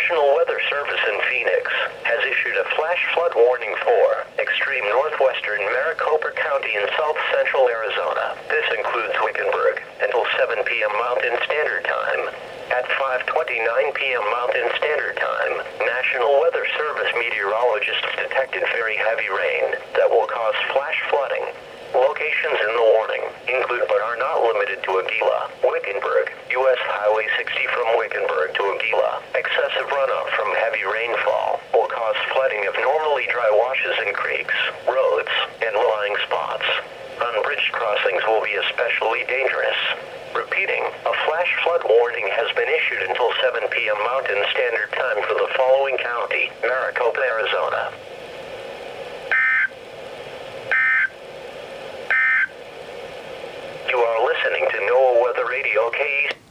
National Weather Service in Phoenix has issued a flash flood warning for extreme northwestern Maricopa County in south central Arizona. This includes Wickenburg until 7 p.m. Mountain Standard Time. At 5:29 p.m. Mountain Standard Time, National Weather Service meteorologists detected very heavy rain that will cause flash flooding. Locations in the warning include but are not limited to Aguila, Wickenburg, U.S. Highway 60 from Wickenburg to Aguila. Excessive runoff from heavy rainfall will cause flooding of normally dry washes in creeks, roads, and low-lying spots. Unbridged crossings will be especially dangerous. Repeating, a flash flood warning has been issued until 7 p.m. Mountain Standard Time for the following county: Maricopa, Arizona. You are listening to NOAA Weather Radio KE.